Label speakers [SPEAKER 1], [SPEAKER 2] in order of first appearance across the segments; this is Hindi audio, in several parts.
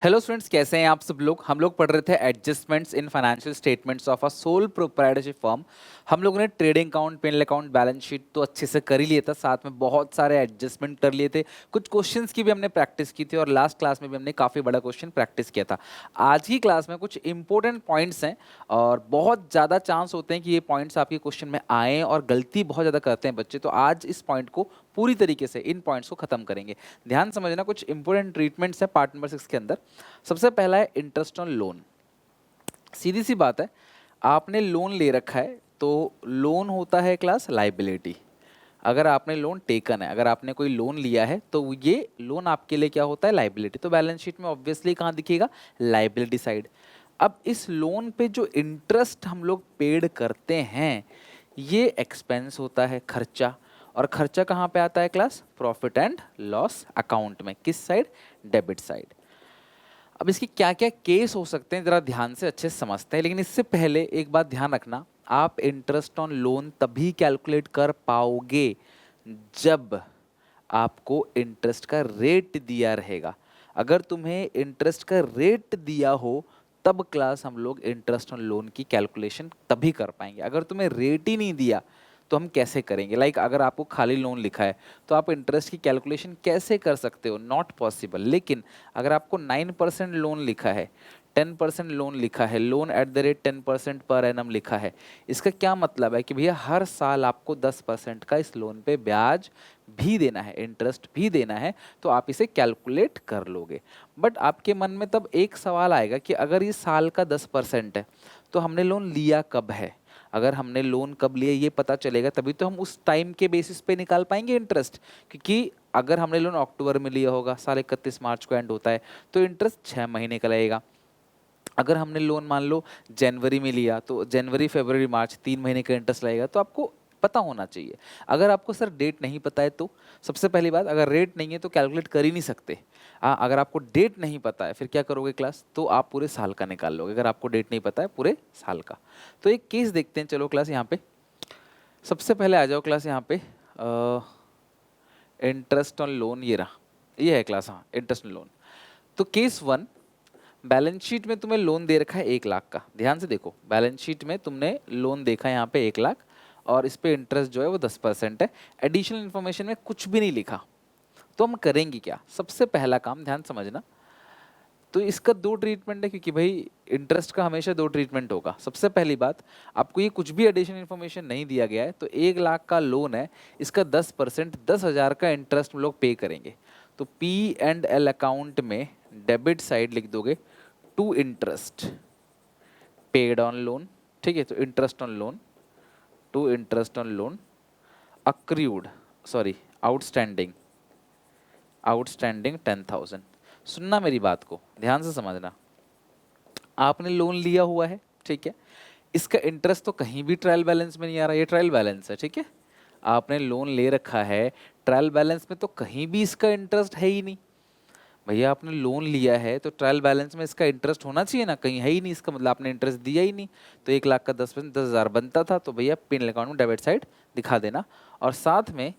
[SPEAKER 1] हेलो स्टूडेंट्स, कैसे हैं आप सब लोग। हम लोग पढ़ रहे थे adjustments in financial statements of a sole proprietorship firm. हम लोगों ने trading account, P and L account, balance sheet तो अच्छे से कर ही लिया था, साथ में बहुत सारे एडजस्टमेंट कर लिए थे। कुछ क्वेश्चंस की भी हमने प्रैक्टिस की थी और लास्ट क्लास में भी हमने काफ़ी बड़ा क्वेश्चन प्रैक्टिस किया था। आज की क्लास में कुछ इंपॉर्टेंट पॉइंट्स हैं और बहुत ज़्यादा चांस होते हैं कि ये पॉइंट्स आपके क्वेश्चन में आएँ, और गलती बहुत ज़्यादा करते हैं बच्चे। तो आज इस पॉइंट को पूरी तरीके से, इन पॉइंट्स को खत्म करेंगे। ध्यान समझना, कुछ इंपॉर्टेंट ट्रीटमेंट्स है पार्ट नंबर 6 के अंदर। सबसे पहला है इंटरेस्ट ऑन लोन। सीधी सी बात है, आपने लोन ले रखा है तो लोन होता है क्लास लाइबिलिटी। अगर आपने लोन टेकन है, अगर आपने कोई लोन लिया है तो ये लोन आपके लिए क्या होता है, लाइबिलिटी। तो बैलेंस शीट में ऑब्वियसली कहाँ दिखेगा, लाइबिलिटी साइड। अब इस लोन पे जो इंटरेस्ट हम लोग पेड करते हैं, ये एक्सपेंस होता है, खर्चा। और खर्चा कहाँ पे आता है class, profit and loss account में। किस साइड, डेबिट साइड। अब इसके क्या क्या केस हो सकते हैं, जरा ध्यान से अच्छे से समझते हैं। लेकिन इससे पहले एक बात ध्यान रखना, आप इंटरेस्ट ऑन लोन तभी कैलकुलेट कर पाओगे जब आपको इंटरेस्ट का रेट दिया रहेगा। अगर तुम्हें इंटरेस्ट का रेट दिया हो तब क्लास हम लोग इंटरेस्ट ऑन लोन की कैलकुलेशन तभी कर पाएंगे। अगर तुम्हें रेट ही नहीं दिया तो हम कैसे करेंगे। अगर आपको खाली लोन लिखा है तो आप इंटरेस्ट की कैलकुलेशन कैसे कर सकते हो, नॉट पॉसिबल। लेकिन अगर आपको 9% लोन लिखा है, 10% लोन लिखा है, loan at the rate 10% per annum लिखा है, इसका क्या मतलब है कि भैया हर साल आपको 10% का इस लोन पे ब्याज भी देना है, इंटरेस्ट भी देना है। तो आप इसे कैलकुलेट कर लोगे। बट आपके मन में तब एक सवाल आएगा कि अगर ये साल का 10% है तो हमने लोन लिया कब है। अगर हमने लोन कब लिया ये पता चलेगा तभी तो हम उस टाइम के बेसिस पे निकाल पाएंगे इंटरेस्ट। क्योंकि अगर हमने लोन अक्टूबर में लिया होगा, साल 31 मार्च को एंड होता है, तो इंटरेस्ट 6 महीने का लगेगा। अगर हमने लोन मान लो जनवरी में लिया तो जनवरी फरवरी मार्च 3 महीने का इंटरेस्ट लगेगा। तो आपको पता होना चाहिए। अगर आपको सर डेट नहीं पता है तो सबसे पहली बात, अगर रेट नहीं है तो कैलकुलेट कर ही नहीं सकते। अगर आपको डेट नहीं पता है फिर क्या करोगे क्लास, तो आप पूरे साल का निकाल लोगे। अगर आपको डेट नहीं पता है पूरे साल का। तो एक केस देखते हैं, चलो क्लास यहाँ पे सबसे पहले आ जाओ क्लास यहाँ पे। इंटरेस्ट ऑन लोन ये रहा, ये है क्लास, हाँ इंटरेस्ट ऑन लोन। तो केस 1, बैलेंस शीट में तुम्हें लोन दे रखा है 1 लाख का। ध्यान से देखो, बैलेंस शीट में तुमने लोन देखा है यहाँ पे 1 लाख, और इस पे इंटरेस्ट जो है वो 10% है। एडिशनल इन्फॉर्मेशन में कुछ भी नहीं लिखा। तो हम करेंगे क्या, सबसे पहला काम ध्यान समझना। तो इसका दो ट्रीटमेंट है, क्योंकि भाई इंटरेस्ट का हमेशा दो ट्रीटमेंट होगा। सबसे पहली बात, आपको ये कुछ भी एडिशनल इन्फॉर्मेशन नहीं दिया गया है तो 1 लाख का लोन है, इसका 10%, 10,000 का इंटरेस्ट हम लोग पे करेंगे। तो P&L अकाउंट में डेबिट साइड लिख दोगे to interest paid on loan. ठीक है, तो interest on loan to interest on loan accrued, sorry outstanding, outstanding 10,000। सुनना मेरी बात को ध्यान से समझना। आपने लोन लिया हुआ है, ठीक है, इसका इंटरेस्ट तो कहीं भी ट्रायल बैलेंस में नहीं आ रहा, ये ट्रायल बैलेंस है, ठीक है। आपने लोन ले रखा है, ट्रायल बैलेंस में तो कहीं भी इसका इंटरेस्ट है ही नहीं। भैया आपने लोन लिया है तो ट्रायल बैलेंस में इसका इंटरेस्ट होना चाहिए ना, कहीं है ही नहीं, इसका मतलब आपने इंटरेस्ट दिया ही नहीं। तो 1 लाख का 10%, 10,000 बनता था, तो भैया पिन अकाउंट में डेबिट साइड दिखा देना। और साथ में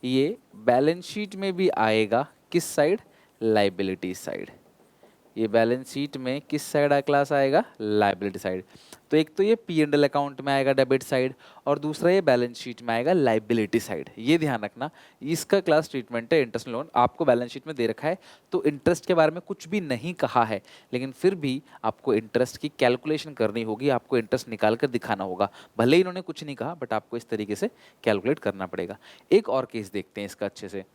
[SPEAKER 1] ये बैलेंस शीट में भी आएगा, किस साइड, लाइबिलिटी साइड। ये बैलेंस शीट में किस साइड क्लास आएगा, लाइबिलिटी साइड। तो एक तो ये P&L अकाउंट में आएगा डेबिट साइड, और दूसरा ये बैलेंस शीट में आएगा लाइबिलिटी साइड। ये ध्यान रखना, इसका क्लास ट्रीटमेंट है इंटरेस्ट लोन। आपको बैलेंस शीट में दे रखा है तो इंटरेस्ट के बारे में कुछ भी नहीं कहा है, लेकिन फिर भी आपको इंटरेस्ट की कैलकुलेशन करनी होगी, आपको इंटरेस्ट निकाल कर दिखाना होगा। भले ही इन्होंने कुछ नहीं कहा, बट आपको इस तरीके से कैलकुलेट करना पड़ेगा। एक और केस देखते हैं इसका अच्छे से।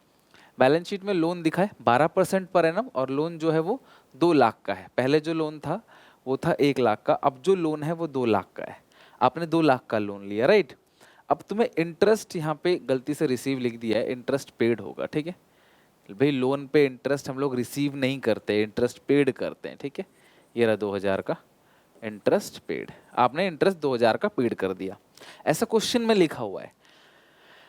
[SPEAKER 1] बैलेंस शीट में लोन दिखा है 12% पर एनम, और लोन जो है वो 2 लाख का है। पहले जो लोन था वो था 1 लाख का, अब जो लोन है वो 2 लाख का है। आपने 2 लाख का लोन लिया, राइट। अब तुम्हें इंटरेस्ट यहाँ पे गलती से रिसीव लिख दिया है, इंटरेस्ट पेड होगा, ठीक है। भाई लोन पे इंटरेस्ट हम लोग रिसीव नहीं करते, इंटरेस्ट पेड करते हैं, ठीक है। ये रहा 2,000 का इंटरेस्ट पेड, आपने इंटरेस्ट 2,000 का पेड कर दिया, ऐसा क्वेश्चन में लिखा हुआ है।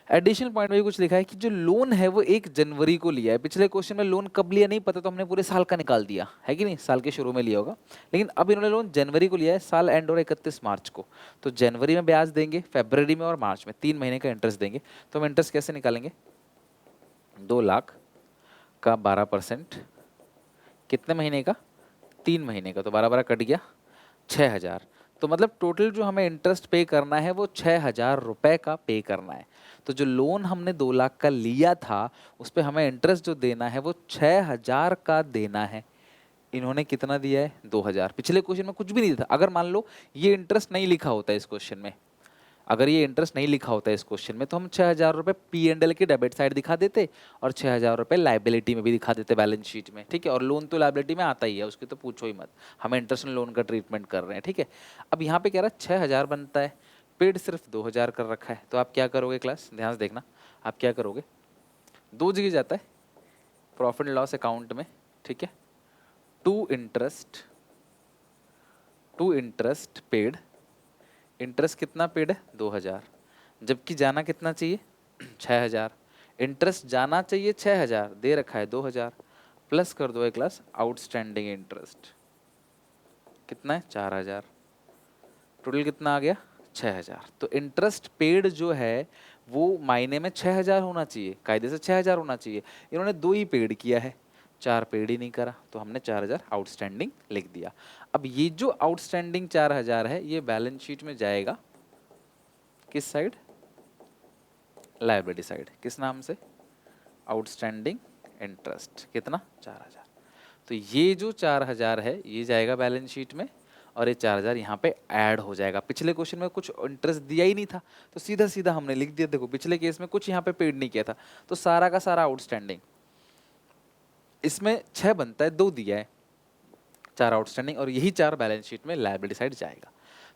[SPEAKER 1] एडिशनल पॉइंट में भी कुछ लिखा है कि जो लोन है वो 1 जनवरी को लिया है। पिछले क्वेश्चन में लोन कब लिया नहीं पता, तो हमने पूरे साल का निकाल दिया है कि नहीं, साल के शुरू में लिया होगा। लेकिन अब इन्होंने लोन जनवरी को लिया है, साल एंड और 31 मार्च को। तो जनवरी में ब्याज देंगे, फरवरी में और मार्च में 3 महीने का इंटरेस्ट देंगे। तो हम इंटरेस्ट कैसे निकालेंगे, 2 लाख का 12% कितने महीने का, 3 महीने का, तो 12 कट गया 6,000। तो मतलब टोटल जो हमें इंटरेस्ट पे करना है वो 6,000 रुपए का पे करना है। तो जो लोन हमने 2 लाख का लिया था उस पर हमें इंटरेस्ट जो देना है वो 6,000 का देना है। इन्होंने कितना दिया है? 2,000। पिछले क्वेश्चन में कुछ भी नहीं था। अगर मान लो ये इंटरेस्ट नहीं लिखा होता इस क्वेश्चन में, अगर ये इंटरेस्ट नहीं लिखा होता इस क्वेश्चन में, तो हम 6,000 रुपए P&L की डेबिट साइड दिखा देते और 6,000 रुपए लाइबिलिटी में भी दिखा देते बैलेंस शीट में, ठीक है। और लोन तो लाइबिलिटी में आता ही है, उसकी तो पूछो ही मत, हमें इंटरेस्ट लोन का ट्रीटमेंट कर रहे हैं, ठीक है। अब यहाँ पे कह रहा है 6,000 बनता है, पेड सिर्फ 2,000 कर रखा है, तो आप क्या करोगे क्लास? ध्यान से देखना, आप क्या करोगे? 2 जगह जाता है प्रॉफिट एंड लॉस अकाउंट में, ठीक है, टू इंटरेस्ट पेड। इंटरेस्ट कितना पेड है? 2,000, जबकि जाना कितना चाहिए? 6,000। इंटरेस्ट जाना चाहिए 6,000, दे रखा है 2,000, प्लस कर दो एक क्लास आउटस्टैंडिंग इंटरेस्ट, कितना है? 4,000। टोटल कितना आ गया? 6,000। तो इंटरेस्ट पेड जो है वो मायने में 6,000 होना चाहिए, कायदे से 6,000 होना चाहिए। इन्होंने 2 ही पेड किया है, 4 पेड ही नहीं करा, तो हमने 4,000 आउटस्टैंडिंग लिख दिया। अब ये जो आउटस्टैंडिंग 4,000 है ये बैलेंस शीट में जाएगा किस साइड? Liability side. किस नाम से? Outstanding interest. कितना? 4,000। तो ये जो 4,000 है ये जाएगा बैलेंस शीट में और ये 4,000 यहाँ पे ऐड हो जाएगा। पिछले क्वेश्चन में कुछ इंटरेस्ट दिया ही नहीं था तो सीधा सीधा हमने लिख दिया। देखो पिछले केस में कुछ यहाँ पे पेड नहीं किया था तो सारा का सारा आउटस्टैंडिंग, इसमें 6 बनता है, 2 दिया है, 4 आउटस्टैंडिंग, और यही 4 बैलेंस शीट में लायबिलिटी साइड जाएगा।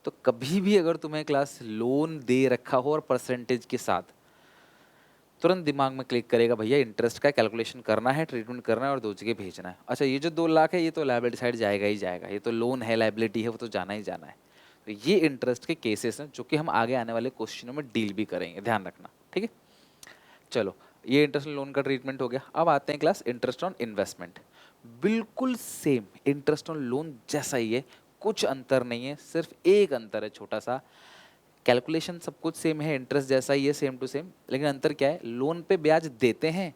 [SPEAKER 1] तो कभी भी अगर तुम्हें क्लास लोन दे रखा हो और परसेंटेज के साथ, तुरंत दिमाग में क्लिक करेगा भैया इंटरेस्ट का कैलकुलेशन करना है, ट्रीटमेंट करना है और 2 जगह भेजना है। अच्छा ये जो 2 लाख है ये तो लायबिलिटी साइड जाएगा ही जाएगा, ये तो लोन है, लायबिलिटी है, वो तो जाना ही जाना है। तो ये इंटरेस्ट के केसेस हैं जो कि हम आगे आने वाले क्वेश्चनों में डील भी करेंगे, ध्यान रखना, ठीक है। चलो ये इंटरेस्ट लोन का ट्रीटमेंट हो गया। अब आते हैं क्लास इंटरेस्ट ऑन इन्वेस्टमेंट। बिल्कुल सेम इंटरेस्ट ऑन लोन जैसा ही है, कुछ अंतर नहीं है, सिर्फ एक अंतर है छोटा सा। कैलकुलेशन सब कुछ सेम है, इंटरेस्ट जैसा ही है, सेम टू सेम, लेकिन अंतर क्या है? लोन पे ब्याज देते हैं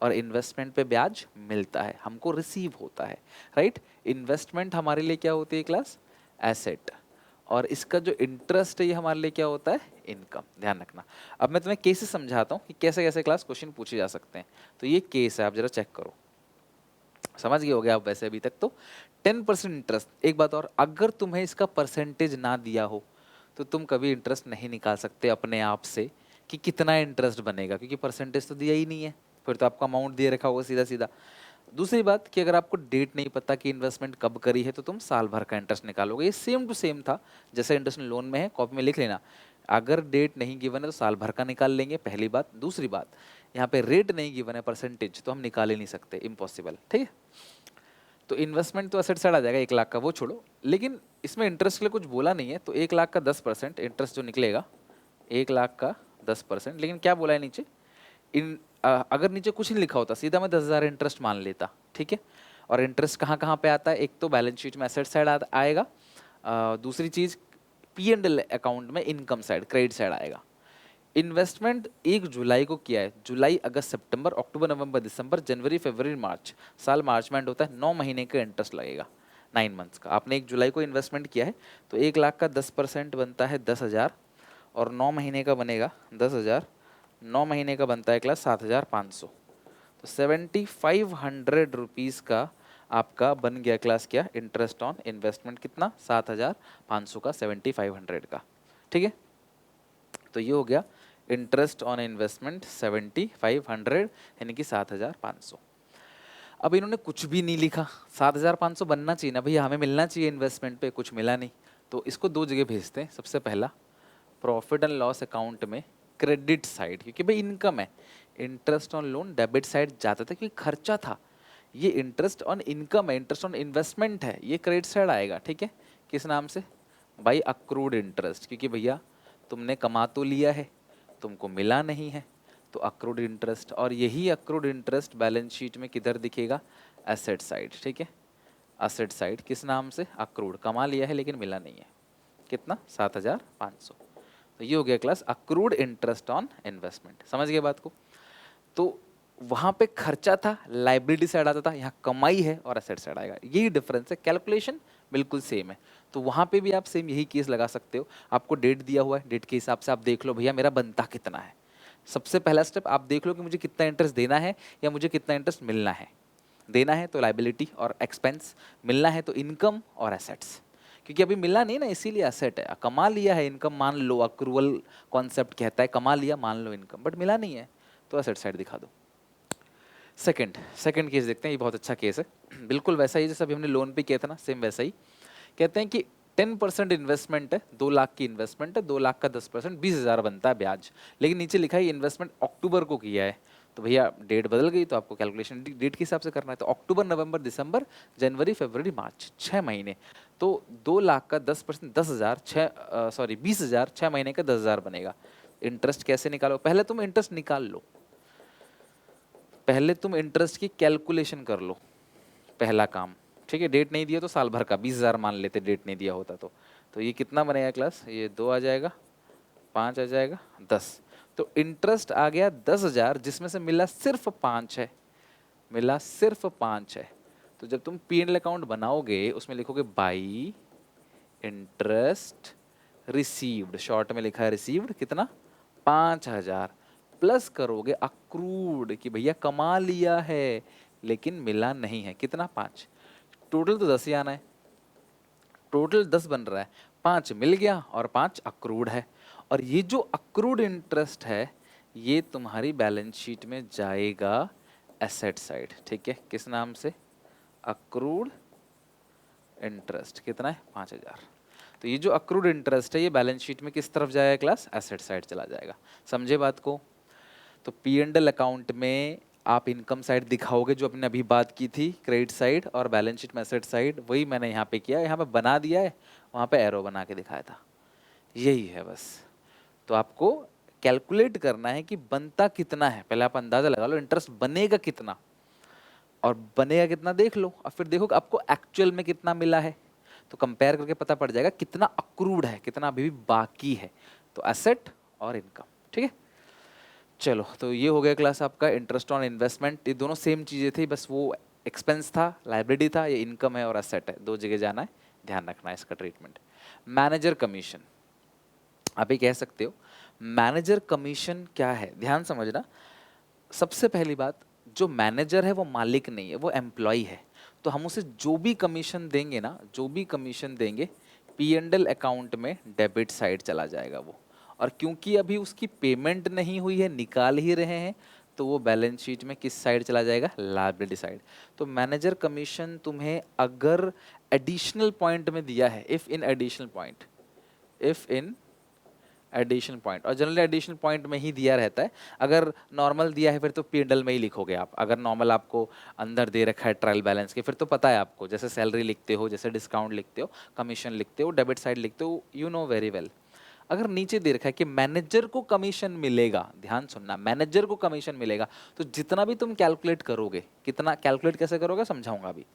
[SPEAKER 1] और इन्वेस्टमेंट पे ब्याज मिलता है, हमको रिसीव होता है, राइट। इन्वेस्टमेंट हमारे लिए क्या होती है क्लास? एसेट। और इसका जो इंटरेस्ट है ये हमारे लिए क्या होता है? इनकम। ध्यान रखना। अब मैं तुम्हें केसेस समझाता हूँ कि कैसे कैसे क्लास क्वेश्चन पूछे जा सकते हैं। तो ये केस है, आप जरा चेक करो, समझ गए होगे आप वैसे अभी तक तो। 10% इंटरेस्ट। एक बात और, अगर तुम्हें इसका परसेंटेज ना दिया हो तो तुम कभी इंटरेस्ट नहीं निकाल सकते अपने आप से कि कितना इंटरेस्ट बनेगा, क्योंकि परसेंटेज तो दिया ही नहीं है, फिर तो आपका अमाउंट दे रखा होगा सीधा सीधा। दूसरी बात कि अगर आपको डेट नहीं पता कि इन्वेस्टमेंट कब करी है तो तुम साल भर का इंटरेस्ट निकालोगे। ये सेम टू सेम था जैसे इंटरेस्ट लोन में है, कॉपी में लिख लेना। अगर डेट नहीं गिवन है तो साल भर का निकाल लेंगे, पहली बात। दूसरी बात, यहाँ पे रेट नहीं गिवन है, परसेंटेज, तो हम निकाल ही नहीं सकते, इम्पॉसिबल, ठीक है। तो इन्वेस्टमेंट तो असेट साइड आ जाएगा, 1 लाख का वो छोड़ो, लेकिन इसमें इंटरेस्ट के लिए कुछ बोला नहीं है। तो 1 लाख का 10% इंटरेस्ट जो निकलेगा, 1 लाख का 10%, लेकिन क्या बोला है नीचे? अगर नीचे कुछ नहीं लिखा होता सीधा मैं 10,000 इंटरेस्ट मान लेता, ठीक है। और इंटरेस्ट कहाँ कहाँ पे आता है? एक तो बैलेंस शीट में एसेट साइड आएगा, दूसरी चीज P&L अकाउंट में इनकम साइड, क्रेडिट साइड आएगा। इन्वेस्टमेंट 1 जुलाई को किया है, जुलाई अगस्त सितंबर अक्टूबर नवंबर दिसंबर जनवरी फरवरी मार्च, साल मार्च में एंड होता है, 9 महीने का इंटरेस्ट लगेगा, 9 मंथ्स का। आपने 1 जुलाई को इन्वेस्टमेंट किया है तो 1 लाख का 10% बनता है 10,000 और 9 महीने का बनेगा 10,000, 9 महीने का बनता है क्लास 7,500। तो 7,500 रुपीज़ का आपका बन गया क्लास क्या? Interest on investment. कितना? 7,500 का, 7,500 का, ठीक है। तो ये हो गया इंटरेस्ट ऑन इन्वेस्टमेंट 7,500 यानी कि 7,500। अब इन्होंने कुछ भी नहीं लिखा, 7,500 बनना चाहिए ना भैया, हमें मिलना चाहिए इन्वेस्टमेंट पे, कुछ मिला नहीं। तो इसको 2 जगह भेजते हैं। सबसे पहला प्रॉफिट एंड लॉस अकाउंट में क्रेडिट साइड, क्योंकि भाई इनकम है, interest on loan debit side जाता था क्योंकि खर्चा था। ये इंटरेस्ट ऑन इनकम है, इंटरेस्ट ऑन इन्वेस्टमेंट है, ये क्रेडिट साइड आएगा, ठीक है। किस नाम से? बाई अक्रूड इंटरेस्ट, क्योंकि भैया तुमने कमा तो लिया है, तुमको मिला नहीं है, तो अक्रूड इंटरेस्ट। और यही अक्रूड इंटरेस्ट बैलेंस शीट में किधर दिखेगा? एसेट साइड, ठीक है। एसेट साइड किस नाम से? अक्रूड, कमा लिया है लेकिन मिला नहीं है। कितना? 7,500। तो ये हो गया class accrued interest on investment. समझ गए बात को? तो वहां पे खर्चा था, लाइबिलिटी साइड आता था, यहाँ कमाई है और एसेट साइड आएगा। यही डिफरेंस है, कैलकुलेशन बिल्कुल सेम है। तो वहां पे भी आप सेम यही केस लगा सकते हो। आपको डेट दिया हुआ है, डेट के हिसाब से आप देख लो भैया मेरा बनता कितना है। सबसे पहला स्टेप आप देख लो कि मुझे कितना इंटरेस्ट देना है या मुझे कितना इंटरेस्ट मिलना है। देना है तो लाइबिलिटी और एक्सपेंस, मिलना है तो इनकम और एसेट्स। क्योंकि अभी मिला नहीं ना, इसीलिए एसेट है। कमा लिया है इनकम मान लो, अक्रूवल कॉन्सेप्ट कहता है कमा लिया मान लो इनकम, बट मिला नहीं है तो एसेट साइड दिखा दो। सेकंड केस देखते हैं, ये बहुत अच्छा केस है। बिल्कुल वैसा ही जैसे अभी हमने लोन पे किया था ना, सेम वैसा ही। कहते हैं कि 10% इन्वेस्टमेंट है, 2 लाख की इन्वेस्टमेंट है, 2 लाख का 10% 20,000 बनता है ब्याज। लेकिन नीचे लिखा है इन्वेस्टमेंट अक्टूबर को किया है, तो भैया डेट बदल गई तो आपको कैलकुलेशन डेट के हिसाब से करना है। तो अक्टूबर, नवंबर, दिसंबर, जनवरी, फरवरी, मार्च, 6 महीने। तो 2 लाख का 10% 10,000, 20,000, 6 महीने का 10,000 बनेगा। इंटरेस्ट कैसे निकालो? पहले तुम इंटरेस्ट निकाल लो, पहले तुम इंटरेस्ट की कैलकुलेशन कर लो, पहला काम। ठीक है, डेट नहीं दिया तो साल भर का 20,000 मान लेते, डेट नहीं दिया होता तो ये कितना बनेगा क्लास? ये 2 आ जाएगा, 5 आ जाएगा, 10। तो इंटरेस्ट आ गया 10,000, जिसमें से मिला सिर्फ 5 है, मिला सिर्फ 5 है। तो जब तुम P&L अकाउंट बनाओगे उसमें लिखोगे बाई इंटरेस्ट रिसीव्ड, शॉर्ट में लिखा है रिसीव्ड, कितना? 5,000, प्लस करोगे अक्रूड कि भैया कमा लिया है लेकिन मिला नहीं है, कितना? 5। टोटल तो 10 ही आना है, टोटल 10 बन रहा है, 5 मिल गया और 5 अक्रूड है। और ये जो अक्रूड इंटरेस्ट है ये तुम्हारी बैलेंस शीट में जाएगा एसेट साइड। ठीक है, किस नाम से? Accrued interest. कितना है? 5,000। तो ये जो अक्रूड इंटरेस्ट है ये बैलेंस शीट में किस तरफ जाएगा क्लास? एसेट साइड चला जाएगा। समझे बात को? तो P&L अकाउंट में आप इनकम साइड दिखाओगे जो अपने अभी बात की थी, क्रेडिट साइड, और बैलेंस शीट में एसेट साइड। वही मैंने यहाँ पे किया, यहाँ पे बना दिया है, वहाँ पे एरो बना के दिखाया था। यही है बस। तो आपको कैलकुलेट करना है कि बनता कितना है, पहले आप अंदाजा लगा लो इंटरेस्ट बनेगा कितना, और बनेगा कितना देख लो, और फिर देखो कि आपको एक्चुअल में कितना मिला है। तो कंपेयर करके पता पड़ जाएगा कितना अक्रूड है, कितना अभी भी बाकी है। तो एसेट और इनकम। ठीक है, चलो तो ये हो गया क्लास आपका इंटरेस्ट ऑन इन्वेस्टमेंट। ये दोनों सेम चीज़ें थी, बस वो एक्सपेंस था, लाइबिलिटी था, ये इनकम है और एसेट है, दो जगह जाना है, ध्यान रखना है इसका ट्रीटमेंट। मैनेजर कमीशन, आप ये कह सकते हो मैनेजर कमीशन क्या है, ध्यान समझना। सबसे पहली बात, जो मैनेजर है वो मालिक नहीं है, वो एम्प्लॉय है। तो हम उसे जो भी कमीशन देंगे ना, जो भी कमीशन देंगे, P&L अकाउंट में डेबिट साइड चला जाएगा वो। और क्योंकि अभी उसकी पेमेंट नहीं हुई है, निकाल ही रहे हैं, तो वो बैलेंस शीट में किस साइड चला जाएगा? Liability side. तो मैनेजर कमीशन तुम्हें अगर एडिशनल पॉइंट में दिया है, if in additional point, if in additional point, और जनरली एडिशनल पॉइंट में ही दिया रहता है। अगर नॉर्मल दिया है फिर तो P&L में ही लिखोगे आप। अगर नॉर्मल आपको अंदर दे रखा है ट्रायल बैलेंस के, फिर तो पता है आपको, जैसे सैलरी लिखते हो, जैसे डिस्काउंट लिखते हो, कमीशन लिखते हो, डेबिट साइड लिखते हो, यू नो वेरी वेल। अगर नीचे दे रखा है कि मैनेजर को कमीशन मिलेगा, ध्यान सुनना, मैनेजर को कमीशन मिलेगा, तो जितना भी तुम कैलकुलेट करोगे, कितना कैलकुलेट कैसे करोगे समझाऊंगा अभी,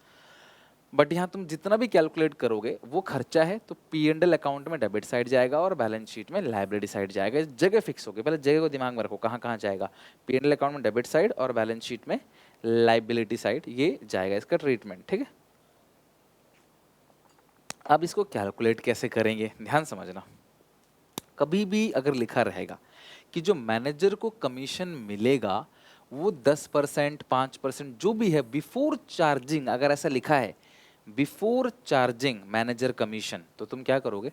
[SPEAKER 1] बट यहाँ तुम जितना भी कैलकुलेट करोगे वो खर्चा है, तो P&L अकाउंट में डेबिट साइड जाएगा और बैलेंस शीट में लायबिलिटी साइड जाएगा। इस जगह फिक्स होगी, पहले जगह को दिमाग में रखो, कहाँ कहाँ जाएगा। P&L अकाउंट में डेबिट साइड और बैलेंस शीट में लायबिलिटी साइड, ये जाएगा इसका ट्रीटमेंट। ठीक है, अब इसको कैलकुलेट कैसे करेंगे, ध्यान समझना। कभी भी अगर लिखा रहेगा कि जो मैनेजर को कमीशन मिलेगा वो 10%, 5% जो भी है बिफोर चार्जिंग, अगर ऐसा लिखा है बिफोर चार्जिंग मैनेजर कमीशन, तो तुम क्या करोगे?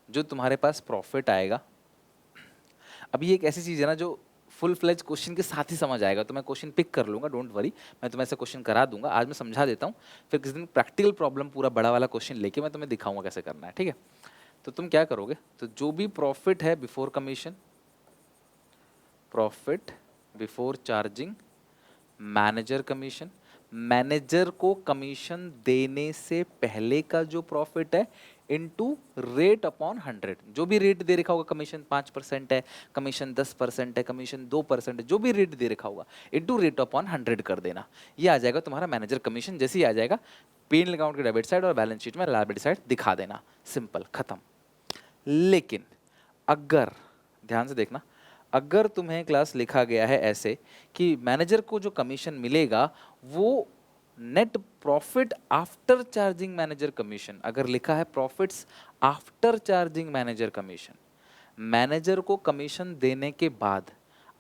[SPEAKER 1] जो तुम्हारे पास प्रॉफिट आएगा, अभी एक ऐसी चीज़ है ना जो फुल फ्लेज क्वेश्चन के साथ ही समझ आएगा, तो मैं क्वेश्चन पिक कर लूंगा, डोंट वरी, मैं तुम्हें ऐसा क्वेश्चन करा दूंगा। आज मैं समझा देता हूँ, फिर किसी दिन प्रैक्टिकल प्रॉब्लम पूरा बड़ा वाला क्वेश्चन लेके मैं तुम्हें दिखाऊंगा कैसे करना है। ठीक है, तो तुम क्या करोगे? तो जो भी प्रॉफिट है before commission, profit before charging manager commission, manager को कमीशन देने से पहले का जो प्रॉफिट है इनटू रेट अपॉन 100, जो भी रेट दे रखा होगा, कमीशन 5% है, कमीशन 10% है, कमीशन 2% है, जो भी रेट दे रखा होगा इनटू रेट अपॉन 100 कर देना। ये आ जाएगा तुम्हारा मैनेजर कमीशन। जैसे ही आ जाएगा P&L अकाउंट के डेबिट साइड और बैलेंस शीट में लायबिलिटी साइड दिखा देना, सिंपल, खत्म। लेकिन अगर, ध्यान से देखना, अगर तुम्हें क्लास लिखा गया है ऐसे कि मैनेजर को जो कमीशन मिलेगा वो net profit after charging manager commission, अगर लिखा है profits after charging manager commission, manager को कमीशन देने के बाद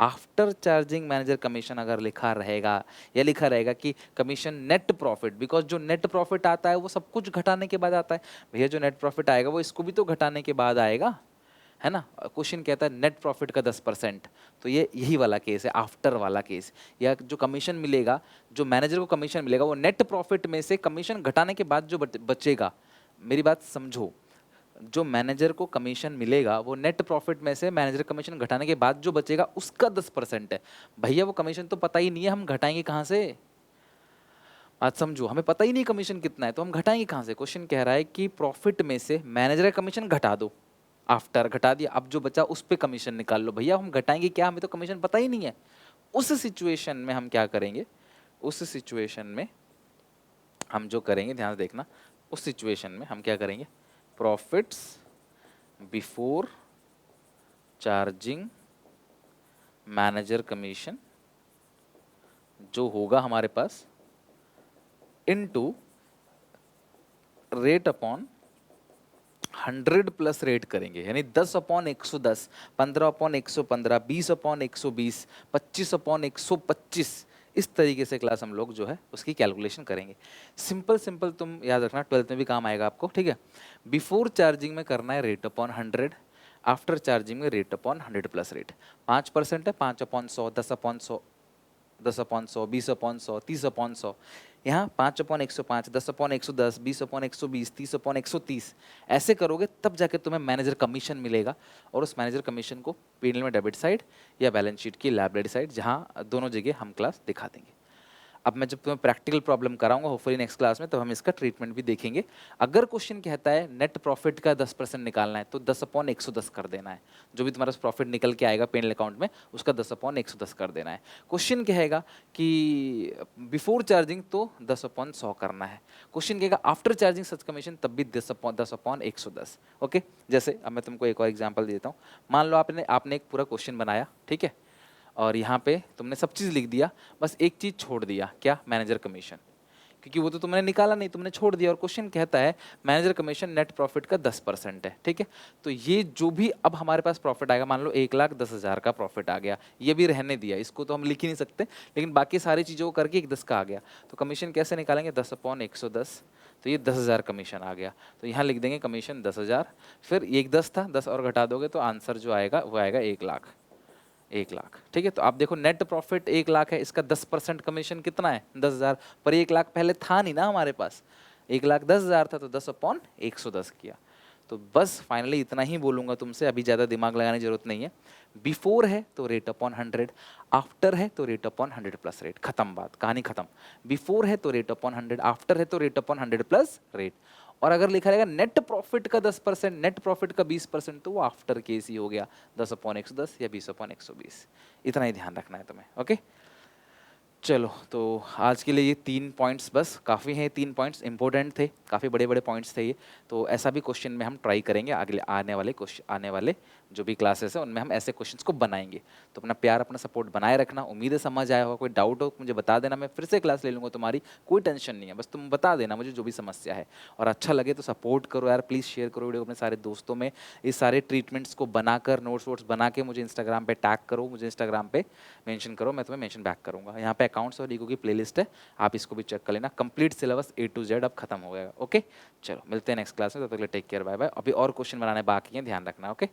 [SPEAKER 1] आफ्टर चार्जिंग मैनेजर कमीशन अगर लिखा रहेगा, या लिखा रहेगा कि कमीशन नेट प्रॉफिट, बिकॉज जो नेट प्रॉफिट आता है वो सब कुछ घटाने के बाद आता है, भैया जो नेट प्रॉफिट आएगा वो इसको भी तो घटाने के बाद आएगा, है ना। क्वेश्चन कहता है नेट प्रॉफिट का 10%, तो ये यही वाला केस है, आफ्टर वाला केस। या जो कमीशन मिलेगा, जो मैनेजर को कमीशन मिलेगा वो नेट प्रॉफिट में से कमीशन घटाने के बाद जो बचेगा, मेरी बात समझो, जो मैनेजर को कमीशन मिलेगा वो नेट प्रॉफिट में से मैनेजर कमीशन घटाने के बाद जो बचेगा उसका 10% है। भैया वो कमीशन तो पता ही नहीं है, हम घटाएंगे कहाँ से? बात समझो, हमें पता ही नहीं कमीशन कितना है तो हम घटाएंगे कहाँ से? क्वेश्चन कह रहा है कि प्रॉफिट में से मैनेजर का कमीशन घटा दो, आफ्टर घटा दिया, अब जो बचा उस पे कमीशन निकाल लो। भैया हम घटाएंगे क्या, हमें तो कमीशन पता ही नहीं है। उस सिचुएशन में हम क्या करेंगे, उस सिचुएशन में हम जो करेंगे, ध्यान से देखना, उस सिचुएशन में हम क्या करेंगे, profits before charging manager commission जो होगा हमारे पास into rate upon 100 plus rate करेंगे, यानी 10/110, 15/115, 20/120, 25/125, इस तरीके से क्लास हम लोग जो है उसकी कैलकुलेशन करेंगे। सिंपल सिंपल तुम याद रखना, 12th में भी काम आएगा आपको, ठीक है। बिफोर चार्जिंग में करना है रेट अपॉन 100, आफ्टर चार्जिंग में रेट अपॉन 100 प्लस रेट। 5% है, 5/100, 10/100, 10/100, 20/100, 30/100, यहाँ 5/105, 10/110, 20/120, 30/130, ऐसे करोगे तब जाके तुम्हें मैनेजर कमीशन मिलेगा, और उस मैनेजर कमीशन को P&L में डेबिट साइड या बैलेंस शीट की लायबिलिटी साइड, जहाँ दोनों जगह हम क्लास दिखा देंगे। अब मैं जब तुम्हें प्रैक्टिकल प्रॉब्लम कराऊंगा होपफुली नेक्स्ट क्लास में, तब हम इसका ट्रीटमेंट भी देखेंगे। अगर क्वेश्चन कहता है नेट प्रॉफिट का 10% निकालना है तो 10/110 कर देना है, जो भी तुम्हारा प्रॉफिट निकल के आएगा पेनल अकाउंट में उसका 10/110 कर देना है। क्वेश्चन कहेगा कि बिफोर चार्जिंग तो 10/100 करना है। क्वेश्चन कहेगा आफ्टर चार्जिंग सच कमीशन तब भी 10/110। ओके, जैसे अब मैं तुमको एक और एग्जाम्पल देता हूँ। मान लो आपने एक पूरा क्वेश्चन बनाया, ठीक है, और यहाँ पे तुमने सब चीज़ लिख दिया, बस एक चीज़ छोड़ दिया, क्या, मैनेजर कमीशन, क्योंकि वो तो तुमने निकाला नहीं, तुमने छोड़ दिया। और क्वेश्चन कहता है मैनेजर कमीशन नेट प्रॉफिट का 10% है, ठीक है। तो ये जो भी अब हमारे पास प्रॉफिट आएगा, मान लो 1,10,000 का प्रॉफिट आ गया, ये भी रहने दिया, इसको तो हम लिख ही नहीं सकते, लेकिन बाकी सारी चीज़ों को करके 1,10 का आ गया, तो कमीशन कैसे निकालेंगे, 10/110, तो ये 10,000 कमीशन आ गया, तो यहाँ लिख देंगे कमीशन 10,000, फिर 1,10 था, 10 और घटा दोगे तो आंसर जो आएगा वो आएगा 1,00,000, 1,00,000, ठीक है। तो आप देखो नेट प्रॉफिट 1,00,000 है, इसका 10% कमीशन कितना है, 10,000, पर 1,00,000 पहले था नहीं ना हमारे पास, 1,10,000 था तो 10/110 किया। तो बस फाइनली इतना ही बोलूँगा तुमसे, अभी ज़्यादा दिमाग लगाने की जरूरत नहीं है। बिफोर है तो रेट अपॉन 100, आफ्टर है तो रेट अपॉन 100 प्लस रेट, खत्म बात, कहानी खत्म। बिफोर है तो रेट अपॉन 100, आफ्टर है तो रेट अपॉन 100 प्लस रेट। और अगर लिखा रहेगा नेट प्रॉफिट का 10%, नेट प्रॉफिट का 20%, तो वो आफ्टर केस ही हो गया, 10/110 या 20/120। इतना ही ध्यान रखना है तुम्हें, ओके। चलो, तो आज के लिए ये 3 पॉइंट्स बस काफ़ी हैं, 3 पॉइंट्स इंपॉर्टेंट थे, काफ़ी बड़े बड़े पॉइंट्स थे ये। तो ऐसा भी क्वेश्चन में हम ट्राई करेंगे, अगले आने वाले जो भी क्लासेस हैं उनमें हम ऐसे क्वेश्चंस को बनाएंगे। तो अपना प्यार, अपना सपोर्ट बनाए रखना। उम्मीद है समझ आया होगा। कोई डाउट हो मुझे बता देना, मैं फिर से क्लास ले लूँगा तुम्हारी, कोई टेंशन नहीं है, बस तुम बता देना मुझे जो भी समस्या है। और अच्छा लगे तो सपोर्ट करो यार, प्लीज़ शेयर करो वीडियो अपने सारे दोस्तों में। इस सारे ट्रीटमेंट्स को बनाकर नोट्स वोट्स बना के मुझे इंस्टाग्राम पे टैग करो, मुझे इंस्टाग्राम पे मेंशन करो, मैं तुम्हें मेंशन बैक करूँगा। यहाँ पे अकाउंट्स और ईगो की प्लेलिस्ट है, आप इसको भी चेक कर लेना। Complete syllabus A to Z अब खत्म हो गया। ओके, चलो मिलते हैं नेक्स्ट क्लास में, तब तक के लिए टेक केयर, बाय बाय। अभी और क्वेश्चन बनाने बाकी हैं, ध्यान रखना। ओके।